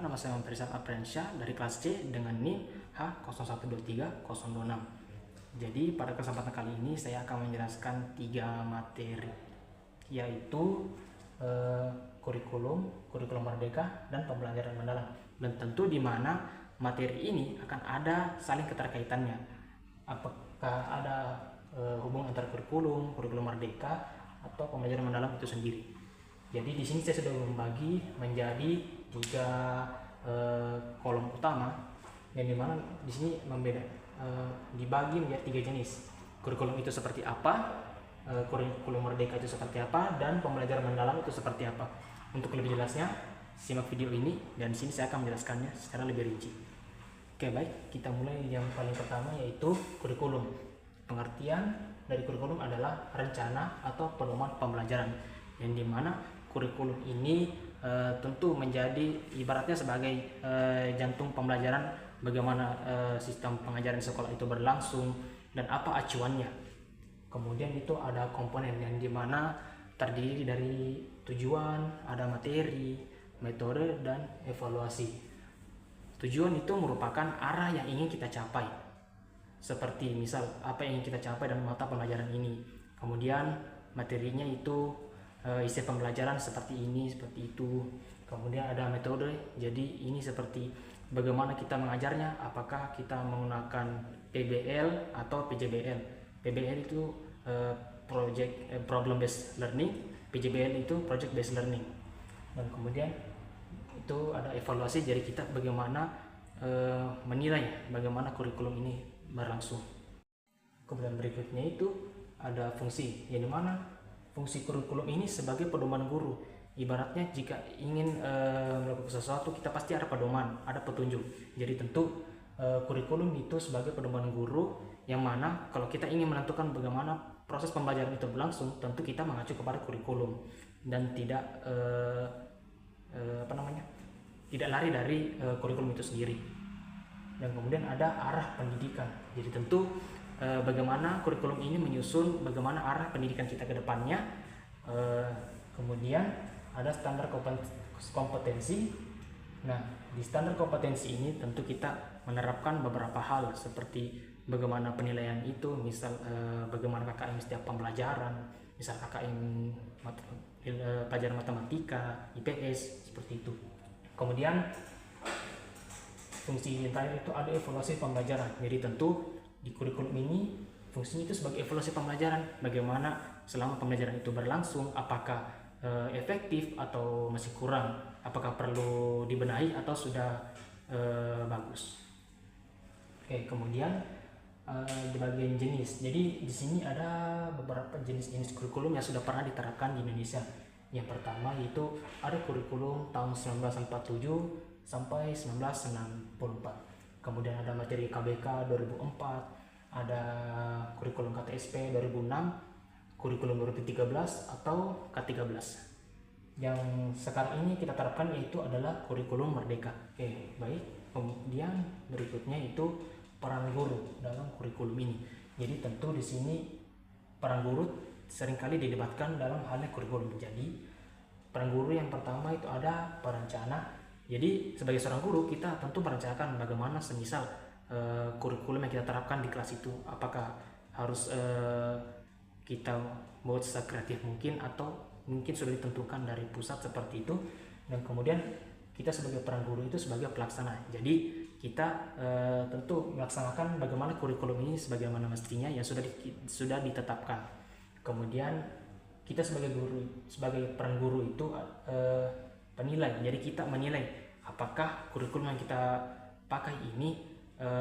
nama saya Memperisam Aprensyah dari kelas C dengan NIM H0123026. Jadi pada kesempatan kali ini saya akan menjelaskan 3 materi, yaitu kurikulum merdeka, dan pembelajaran mendalam. Dan tentu di mana materi ini akan ada saling keterkaitannya. Apakah ada hubungan antara kurikulum merdeka atau pembelajaran mendalam itu sendiri. Jadi di sini saya sudah membagi menjadi 3 kolom utama, yang dimana di sini dibagi menjadi 3 jenis. Kurikulum itu seperti apa, kurikulum merdeka itu seperti apa, dan pembelajaran mendalam itu seperti apa. Untuk lebih jelasnya, simak video ini dan di sini saya akan menjelaskannya secara lebih rinci. Oke, baik, kita mulai yang paling pertama, yaitu kurikulum. Pengertian dari kurikulum adalah rencana atau pedoman pembelajaran, yang dimana kurikulum ini tentu menjadi ibaratnya sebagai jantung pembelajaran, bagaimana sistem pengajaran sekolah itu berlangsung dan apa acuannya. Kemudian itu ada komponen yang dimana terdiri dari tujuan, ada materi, metode, dan evaluasi. Tujuan itu merupakan arah yang ingin kita capai, seperti misal apa yang ingin kita capai dalam mata pembelajaran ini. Kemudian materinya itu isi pembelajaran seperti ini, seperti itu. Kemudian ada metode, jadi ini seperti bagaimana kita mengajarnya, apakah kita menggunakan PBL atau PJBL. PBL itu problem based learning, PJBL itu project based learning. Dan kemudian itu ada evaluasi, jadi kita bagaimana menilai bagaimana kurikulum ini berlangsung. Kemudian berikutnya itu ada fungsi, yang dimana fungsi kurikulum ini sebagai pedoman guru. Ibaratnya jika ingin melakukan sesuatu, kita pasti ada pedoman, ada petunjuk. Jadi tentu kurikulum itu sebagai pedoman guru, yang mana kalau kita ingin menentukan bagaimana proses pembelajaran itu berlangsung, tentu kita mengacu kepada kurikulum dan tidak tidak lari dari kurikulum itu sendiri. Dan kemudian ada arah pendidikan. Jadi tentu bagaimana kurikulum ini menyusun bagaimana arah pendidikan kita ke depannya. Kemudian ada standar kompetensi. Nah, di standar kompetensi ini tentu kita menerapkan beberapa hal, seperti bagaimana penilaian itu, misal bagaimana KKM setiap pembelajaran, misal KKM pelajaran matematika, IPS, seperti itu. Kemudian fungsi yang terakhir itu ada evaluasi pembelajaran. Jadi tentu di kurikulum ini fungsinya itu sebagai evaluasi pembelajaran, bagaimana selama pembelajaran itu berlangsung, apakah efektif atau masih kurang, apakah perlu dibenahi atau sudah bagus. Oke, kemudian di bagian jenis. Jadi di sini ada beberapa jenis-jenis kurikulum yang sudah pernah diterapkan di Indonesia. Yang pertama itu ada kurikulum tahun 1947 sampai 1994. Kemudian ada materi KBK 2004, ada kurikulum KTSP 2006, kurikulum 2013 atau K13. Yang sekarang ini kita terapkan yaitu adalah kurikulum merdeka. Oke, baik. Kemudian berikutnya itu peran guru dalam kurikulum ini. Jadi tentu di sini peran guru seringkali didebatkan dalam halnya kurikulum. Jadi peran guru yang pertama itu ada perencana. Jadi sebagai seorang guru kita tentu merencanakan bagaimana semisal kurikulum yang kita terapkan di kelas itu, apakah harus kita buat sekreatif mungkin atau mungkin sudah ditentukan dari pusat seperti itu. Dan kemudian kita sebagai peran guru itu sebagai pelaksana. Jadi kita tentu melaksanakan bagaimana kurikulum ini sebagaimana mestinya yang sudah ditetapkan. Kemudian kita sebagai guru, sebagai peran guru itu penilai. Jadi kita menilai apakah kurikulum yang kita pakai ini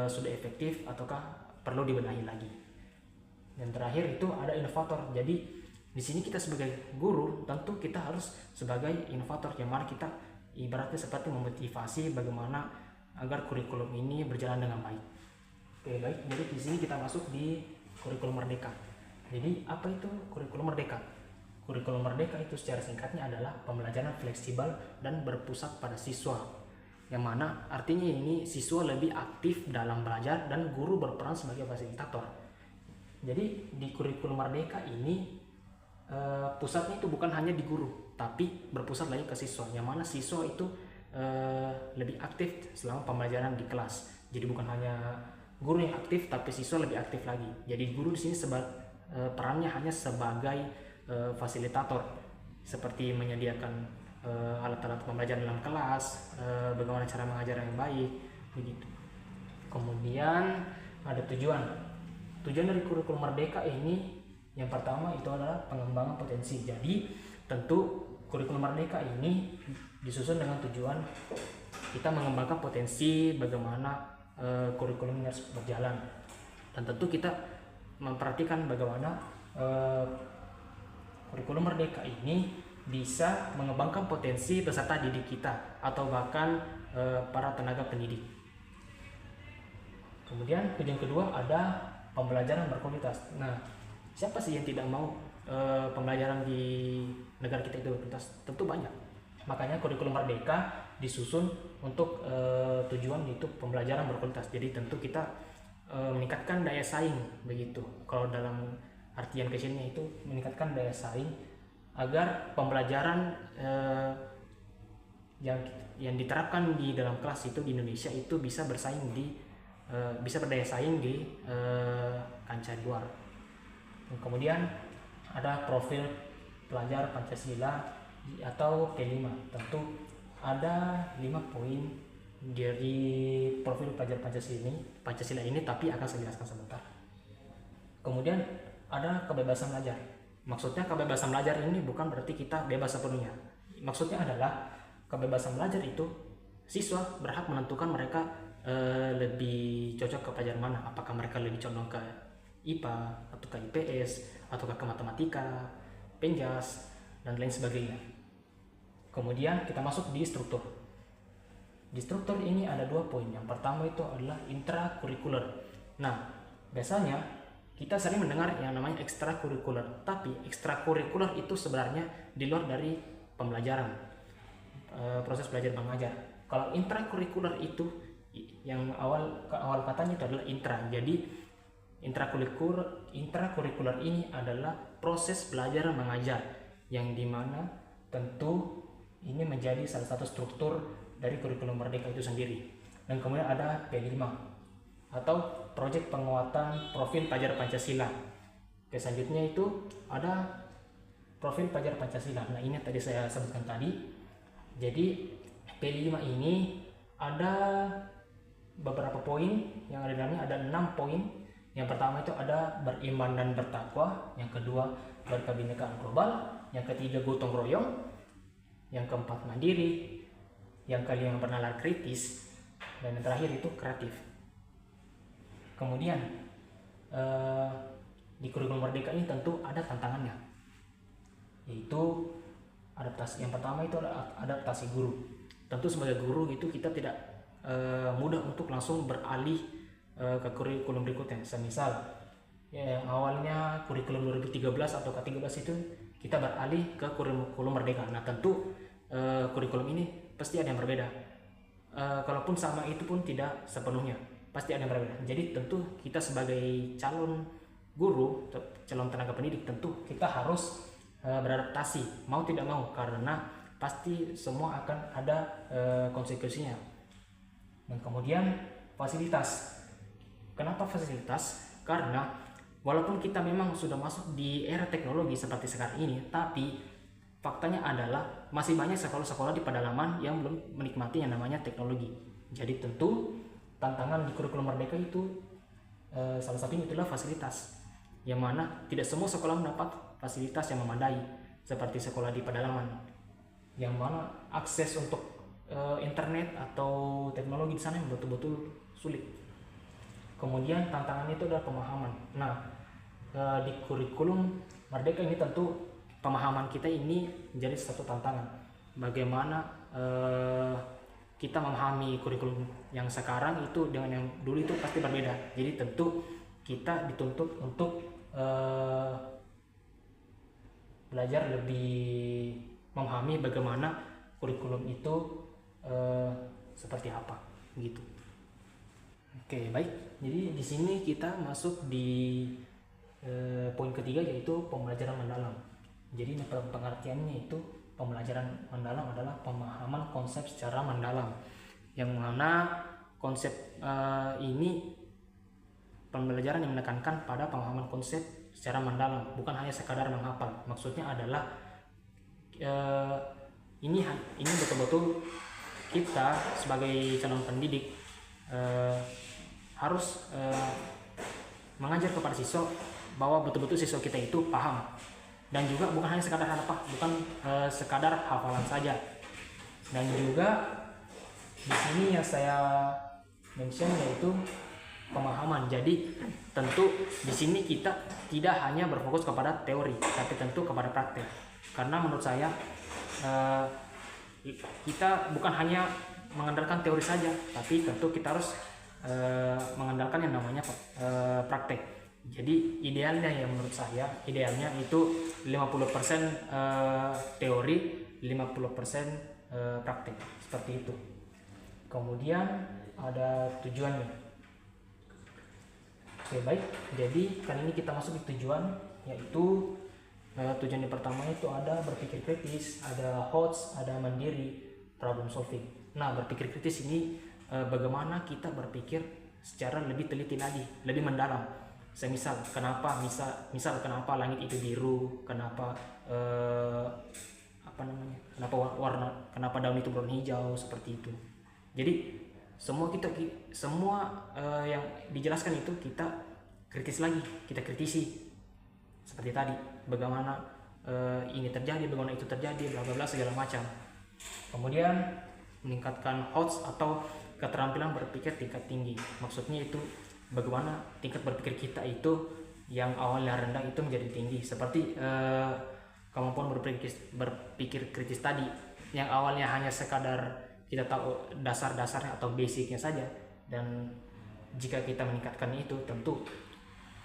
sudah efektif ataukah perlu dibenahi lagi. Dan terakhir itu ada inovator. Jadi di sini kita sebagai guru tentu kita harus sebagai inovator, yang mana kita ibaratnya seperti memotivasi bagaimana agar kurikulum ini berjalan dengan baik. Oke, baik. Jadi di sini kita masuk di kurikulum merdeka. Jadi apa itu kurikulum merdeka? Kurikulum merdeka itu secara singkatnya adalah pembelajaran fleksibel dan berpusat pada siswa, yang mana artinya ini siswa lebih aktif dalam belajar dan guru berperan sebagai fasilitator. Jadi di kurikulum merdeka ini pusatnya itu bukan hanya di guru, tapi berpusat lagi ke siswa, yang mana siswa itu lebih aktif selama pembelajaran di kelas. Jadi bukan hanya guru yang aktif, tapi siswa lebih aktif lagi. Jadi guru di sini perannya hanya sebagai fasilitator, seperti menyediakan alat-alat pembelajaran dalam kelas, bagaimana cara mengajar yang baik, begitu. Kemudian ada tujuan dari kurikulum Merdeka ini. Yang pertama itu adalah pengembangan potensi. Jadi tentu kurikulum Merdeka ini disusun dengan tujuan kita mengembangkan potensi bagaimana kurikulum ini harus berjalan, dan tentu kita memperhatikan bagaimana kurikulum Merdeka ini bisa mengembangkan potensi peserta didik kita atau bahkan para tenaga pendidik. Kemudian tujuan kedua ada pembelajaran berkualitas. Nah, siapa sih yang tidak mau pembelajaran di negara kita itu berkualitas? Tentu banyak. Makanya kurikulum Merdeka disusun untuk tujuan yaitu pembelajaran berkualitas. Jadi tentu kita meningkatkan daya saing, begitu. Kalau dalam artian kecilnya itu meningkatkan daya saing agar pembelajaran yang diterapkan di dalam kelas itu di Indonesia itu bisa berdaya saing di kancah luar. Kemudian ada profil pelajar Pancasila atau P5. Tentu ada 5 poin dari profil pelajar Pancasila ini, tapi akan saya jelaskan sebentar. Kemudian ada kebebasan belajar. Maksudnya kebebasan belajar ini bukan berarti kita bebas sepenuhnya. Maksudnya adalah kebebasan belajar itu siswa berhak menentukan mereka lebih cocok ke pelajaran mana. Apakah mereka lebih condong ke IPA atau ke IPS atau ke matematika, penjas, dan lain sebagainya. Kemudian kita masuk di struktur. Di struktur ini ada 2 poin. Yang pertama itu adalah intrakurikuler. Nah, biasanya kita sering mendengar yang namanya ekstrakurikuler, tapi ekstrakurikuler itu sebenarnya di luar dari pembelajaran, proses belajar mengajar. Kalau intrakurikuler itu yang awal katanya itu adalah intra. Jadi intrakurikuler ini adalah proses belajar mengajar yang dimana tentu ini menjadi salah satu struktur dari kurikulum Merdeka itu sendiri. Dan kemudian ada P5 atau proyek penguatan profil pelajar Pancasila. Selanjutnya itu ada profil pelajar Pancasila. Nah, ini tadi saya sebutkan tadi. Jadi P5 ini ada beberapa poin yang ada di dalamnya, ada 6 poin. Yang pertama itu ada beriman dan bertakwa, yang kedua berkebinekaan global, yang ketiga gotong royong, yang keempat mandiri, yang kelima bernalar kritis, dan yang terakhir itu kreatif. Kemudian di kurikulum Merdeka ini tentu ada tantangannya, yaitu adaptasi. Yang pertama itu adalah adaptasi guru. Tentu sebagai guru itu kita tidak mudah untuk langsung beralih ke kurikulum berikutnya. Semisal yang awalnya kurikulum 2013 atau K13 itu kita beralih ke kurikulum Merdeka. Nah, tentu kurikulum ini pasti ada yang berbeda. Kalaupun sama itu pun tidak sepenuhnya, pasti ada yang berbeda. Jadi tentu kita sebagai calon guru, calon tenaga pendidik, tentu kita harus beradaptasi, mau tidak mau, karena pasti semua akan ada konsekuensinya. Dan kemudian fasilitas. Kenapa fasilitas? Karena walaupun kita memang sudah masuk di era teknologi seperti sekarang ini, tapi faktanya adalah masih banyak sekolah-sekolah di pedalaman yang belum menikmati yang namanya teknologi. Jadi tentu tantangan di kurikulum Merdeka itu salah satunya itulah fasilitas, yang mana tidak semua sekolah mendapat fasilitas yang memadai seperti sekolah di pedalaman, yang mana akses untuk internet atau teknologi di sana yang betul-betul sulit. Kemudian tantangan itu adalah pemahaman. Nah, di kurikulum Merdeka ini tentu pemahaman kita ini menjadi satu tantangan. Bagaimana kita memahami kurikulum yang sekarang itu dengan yang dulu itu pasti berbeda. Jadi tentu kita dituntut untuk belajar lebih memahami bagaimana kurikulum itu seperti apa, gitu. Oke, baik. Jadi di sini kita masuk di poin ketiga, yaitu pembelajaran mendalam. Jadi pengertiannya itu pembelajaran mendalam adalah pemahaman konsep secara mendalam. yang mana konsep ini pembelajaran yang menekankan pada pemahaman konsep secara mendalam, bukan hanya sekadar menghafal. Maksudnya adalah ini betul-betul kita sebagai calon pendidik harus mengajar kepada siswa bahwa betul-betul siswa kita itu paham, dan juga bukan hanya sekadar sekadar hafalan saja. Dan juga di sini yang saya mention yaitu pemahaman. Jadi tentu di sini kita tidak hanya berfokus kepada teori, tapi tentu kepada praktek. Karena menurut saya kita bukan hanya mengandalkan teori saja, tapi tentu kita harus mengandalkan yang namanya praktek. Jadi idealnya ya menurut saya, idealnya itu 50% teori, 50% praktek, seperti itu. Kemudian ada tujuannya. Oke, baik. Jadi kali ini kita masuk di tujuan, yaitu tujuan yang pertama itu ada berpikir kritis, ada HOTS, ada mandiri, problem solving. Nah, berpikir kritis ini bagaimana kita berpikir secara lebih teliti lagi, lebih mendalam. Semisal kenapa kenapa langit itu biru, kenapa kenapa daun itu berwarna hijau, seperti itu. Jadi semua yang dijelaskan itu kita kritisi seperti tadi, bagaimana ini terjadi, bagaimana itu terjadi, bla bla bla segala macam. Kemudian meningkatkan HOTS atau keterampilan berpikir tingkat tinggi. Maksudnya itu bagaimana tingkat berpikir kita itu yang awalnya rendah itu menjadi tinggi, seperti kemampuan berpikir kritis tadi, yang awalnya hanya sekadar kita tahu dasar-dasarnya atau basicnya saja, dan jika kita meningkatkan itu tentu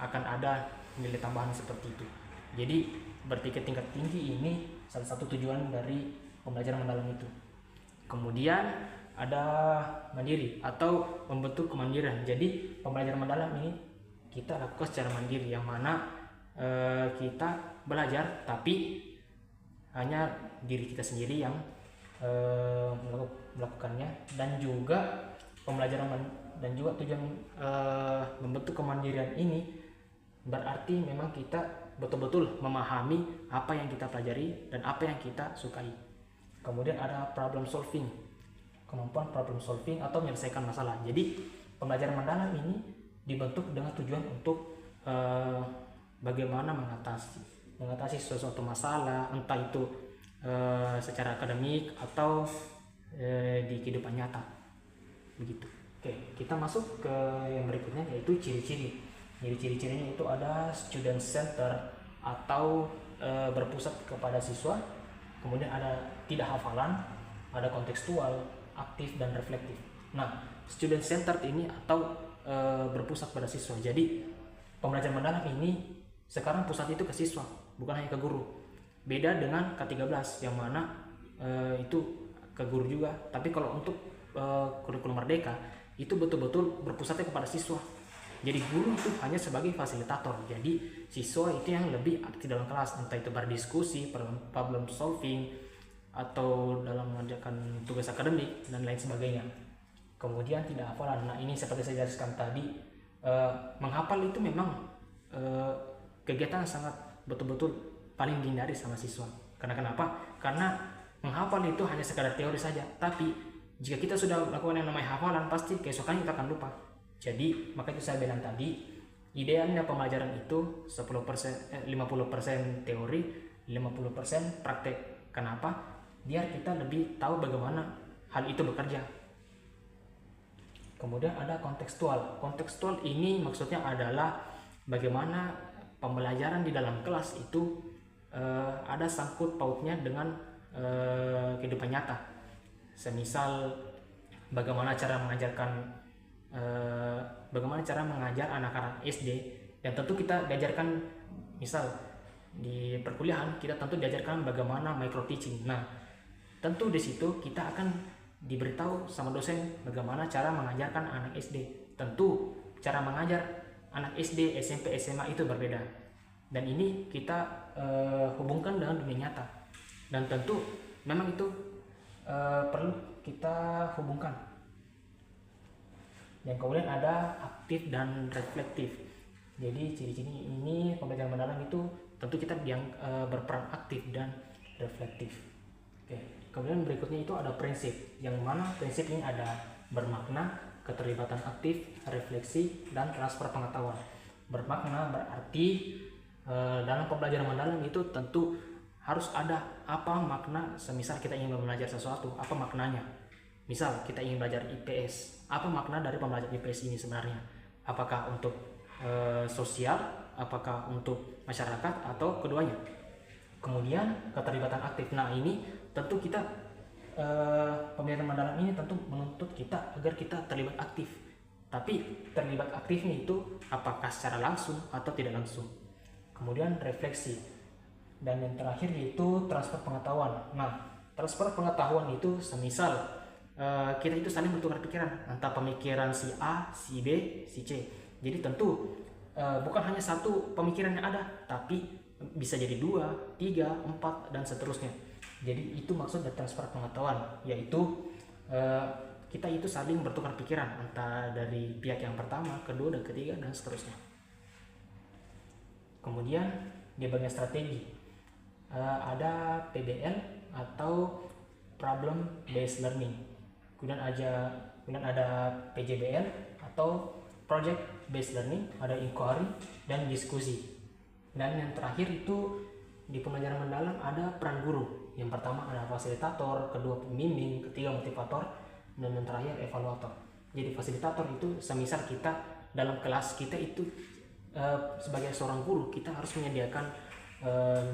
akan ada nilai tambahan seperti itu. Jadi berpikir tingkat tinggi ini salah satu tujuan dari pembelajaran mendalam itu. Kemudian ada mandiri atau membentuk kemandirian. Jadi pembelajaran mendalam ini kita lakukan secara mandiri, yang mana kita belajar tapi hanya diri kita sendiri yang melakukannya. Dan juga dan juga tujuan membentuk kemandirian ini berarti memang kita betul-betul memahami apa yang kita pelajari dan apa yang kita sukai. Kemudian ada problem solving, kemampuan problem solving atau menyelesaikan masalah. Jadi pembelajaran mendalam ini dibentuk dengan tujuan untuk bagaimana mengatasi sesuatu masalah, entah itu secara akademik atau di kehidupan nyata, begitu. Oke, kita masuk ke yang berikutnya, yaitu ciri-ciri. Jadi ciri-cirinya itu ada student center atau berpusat kepada siswa. Kemudian ada tidak hafalan, ada kontekstual, aktif, dan reflektif. Nah, student centered ini atau berpusat pada siswa. Jadi pembelajaran mendalam ini sekarang pusat itu ke siswa, bukan hanya ke guru. Beda dengan K13 yang mana itu ke guru juga. Tapi kalau untuk kurikulum merdeka itu betul-betul berpusatnya kepada siswa. Jadi guru itu hanya sebagai fasilitator. Jadi siswa itu yang lebih aktif dalam kelas, entah itu berdiskusi, problem solving, atau dalam mengerjakan tugas akademik dan lain sebagainya. Kemudian tidak hafalan. Nah, ini seperti saya jelaskan tadi, menghafal itu memang kegiatan yang sangat betul-betul paling dihindari sama siswa. Karena kenapa? Karena menghafal itu hanya sekadar teori saja. Tapi jika kita sudah melakukan yang namanya hafalan, pasti keesokannya kita akan lupa. Jadi maka itu saya bilang tadi, idealnya pembelajaran itu 50% teori, 50% praktek. Kenapa? Biar kita lebih tahu bagaimana hal itu bekerja. Kemudian ada kontekstual. Kontekstual ini maksudnya adalah bagaimana pembelajaran di dalam kelas itu ada sangkut pautnya dengan kehidupan nyata. Semisal bagaimana cara mengajar anak-anak SD, dan tentu kita diajarkan, misal di perkuliahan kita tentu diajarkan bagaimana micro teaching. Nah, tentu di situ kita akan diberitahu sama dosen bagaimana cara mengajarkan anak SD. Tentu cara mengajar anak SD, SMP, SMA itu berbeda, dan ini kita hubungkan dengan dunia nyata, dan tentu memang itu perlu kita hubungkan. Dan kemudian ada aktif dan reflektif. Jadi ciri-ciri ini pembelajaran mendalam itu tentu kita yang berperan aktif dan reflektif. Oke. Kemudian berikutnya itu ada prinsip, yang mana prinsip ini ada bermakna, keterlibatan aktif, refleksi, dan transfer pengetahuan. Bermakna berarti dalam pembelajaran mendalam itu tentu harus ada apa makna. Semisal kita ingin belajar sesuatu, apa maknanya? Misal kita ingin belajar IPS, apa makna dari pembelajaran IPS ini sebenarnya? Apakah untuk sosial, apakah untuk masyarakat, atau keduanya? Kemudian keterlibatan aktif. Nah ini tentu kita pembelajaran mendalam ini tentu menuntut kita agar kita terlibat aktif. Tapi terlibat aktifnya itu apakah secara langsung atau tidak langsung. Kemudian refleksi. Dan yang terakhir yaitu transfer pengetahuan. Nah, transfer pengetahuan itu semisal kita itu saling bertukar pikiran antara pemikiran si A, si B, si C. Jadi tentu bukan hanya satu pemikiran yang ada, tapi bisa jadi 2, 3, 4 dan seterusnya. Jadi itu maksud dari transfer pengetahuan, yaitu kita itu saling bertukar pikiran antara dari pihak yang pertama, kedua, dan ketiga, dan seterusnya. Kemudian di bagian strategi ada PBL atau problem based learning. Kemudian ada PJBL atau project based learning, ada inquiry dan diskusi. Dan yang terakhir itu di pembelajaran mendalam ada peran guru. Yang pertama ada fasilitator, kedua pembimbing, ketiga motivator, dan yang terakhir evaluator. Jadi fasilitator itu semisal kita dalam kelas kita itu sebagai seorang guru kita harus menyediakan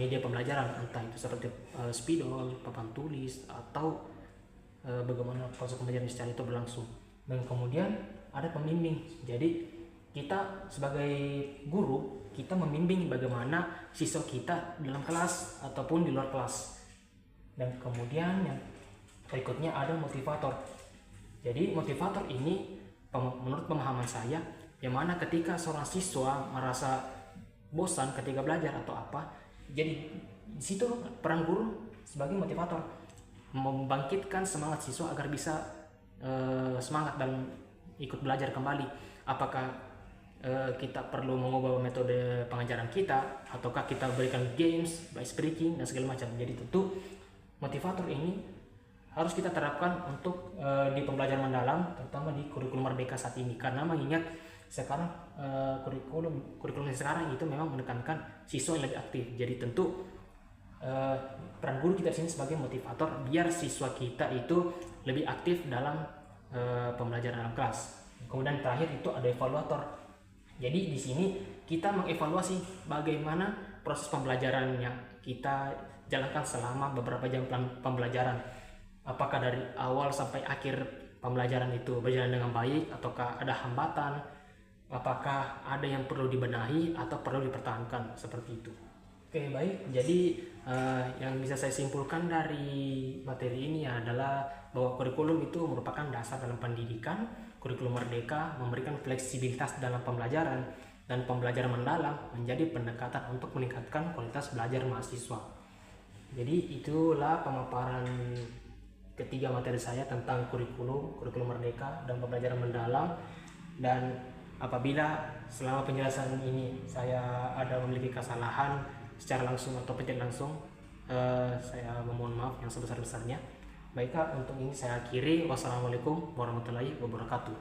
media pembelajaran, entah itu seperti spidol, papan tulis, atau bagaimana proses pembelajaran secara itu berlangsung. Dan kemudian ada pembimbing. Jadi kita sebagai guru kita membimbing bagaimana siswa kita dalam kelas ataupun di luar kelas. Dan kemudian yang berikutnya ada motivator. Jadi motivator ini menurut pemahaman saya, yang mana ketika seorang siswa merasa bosan ketika belajar atau apa, jadi di situ peran guru sebagai motivator membangkitkan semangat siswa agar bisa semangat dan ikut belajar kembali. Apakah kita perlu mengubah metode pengajaran kita, ataukah kita berikan games, ice breaking, dan segala macam. Jadi tentu motivator ini harus kita terapkan untuk di pembelajaran mendalam, terutama di kurikulum Merdeka saat ini, karena mengingat sekarang kurikulum sekarang itu memang menekankan siswa yang lebih aktif. Jadi tentu peran guru kita di sini sebagai motivator biar siswa kita itu lebih aktif dalam pembelajaran dalam kelas. Kemudian terakhir itu ada evaluator. Jadi di sini kita mengevaluasi bagaimana proses pembelajaran yang kita jalankan selama beberapa jam pembelajaran. Apakah dari awal sampai akhir pembelajaran itu berjalan dengan baik, ataukah ada hambatan, apakah ada yang perlu dibenahi atau perlu dipertahankan, seperti itu. Oke, baik. Jadi yang bisa saya simpulkan dari materi ini adalah bahwa kurikulum itu merupakan dasar dalam pendidikan. Kurikulum Merdeka memberikan fleksibilitas dalam pembelajaran, dan pembelajaran mendalam menjadi pendekatan untuk meningkatkan kualitas belajar mahasiswa. Jadi itulah pemaparan ketiga materi saya tentang kurikulum Merdeka dan pembelajaran mendalam. Dan apabila selama penjelasan ini saya ada memiliki kesalahan secara langsung atau tidak langsung, saya memohon maaf yang sebesar-besarnya. Baiklah, untuk ini saya akhiri. Wassalamualaikum warahmatullahi wabarakatuh.